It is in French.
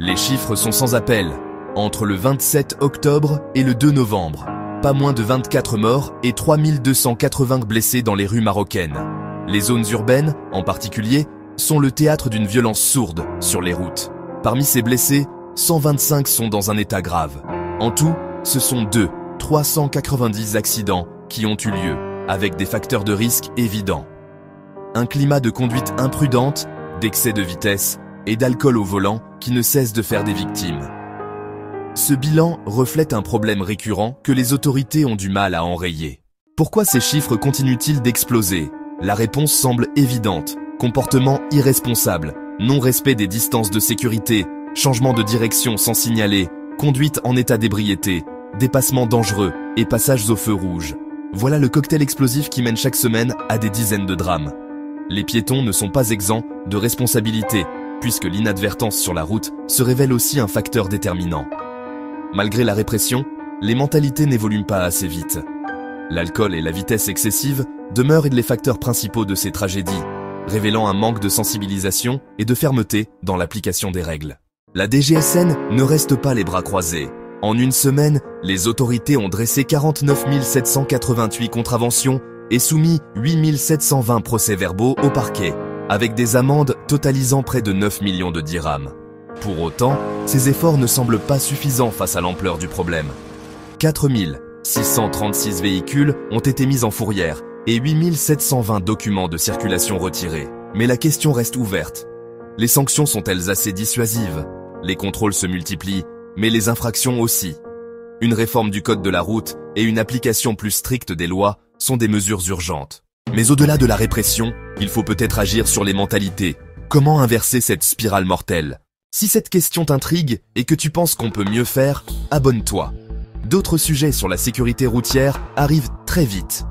Les chiffres sont sans appel. Entre le 27 octobre et le 2 novembre, pas moins de 24 morts et 3280 blessés dans les rues marocaines. Les zones urbaines, en particulier, sont le théâtre d'une violence sourde sur les routes. Parmi ces blessés, 125 sont dans un état grave. En tout, ce sont 390 accidents qui ont eu lieu, avec des facteurs de risque évidents. Un climat de conduite imprudente, d'excès de vitesse et d'alcool au volant qui ne cesse de faire des victimes. Ce bilan reflète un problème récurrent que les autorités ont du mal à enrayer. Pourquoi ces chiffres continuent-ils d'exploser? La réponse semble évidente. Comportement irresponsable, non-respect des distances de sécurité, changement de direction sans signaler, conduite en état d'ébriété, dépassement dangereux et passages au feu rouge. Voilà le cocktail explosif qui mène chaque semaine à des dizaines de drames. Les piétons ne sont pas exempts de responsabilité, puisque l'inadvertance sur la route se révèle aussi un facteur déterminant. Malgré la répression, les mentalités n'évoluent pas assez vite. L'alcool et la vitesse excessive demeurent les facteurs principaux de ces tragédies, révélant un manque de sensibilisation et de fermeté dans l'application des règles. La DGSN ne reste pas les bras croisés. En une semaine, les autorités ont dressé 49 788 contraventions et soumis 8 720 procès-verbaux au parquet, avec des amendes totalisant près de 9 millions de dirhams. Pour autant, ces efforts ne semblent pas suffisants face à l'ampleur du problème. 4 636 véhicules ont été mis en fourrière et 8 720 documents de circulation retirés. Mais la question reste ouverte. Les sanctions sont-elles assez dissuasives? Les contrôles se multiplient, mais les infractions aussi. Une réforme du code de la route et une application plus stricte des lois sont des mesures urgentes. Mais au-delà de la répression, il faut peut-être agir sur les mentalités. Comment inverser cette spirale mortelle? Si cette question t'intrigue et que tu penses qu'on peut mieux faire, abonne-toi. D'autres sujets sur la sécurité routière arrivent très vite.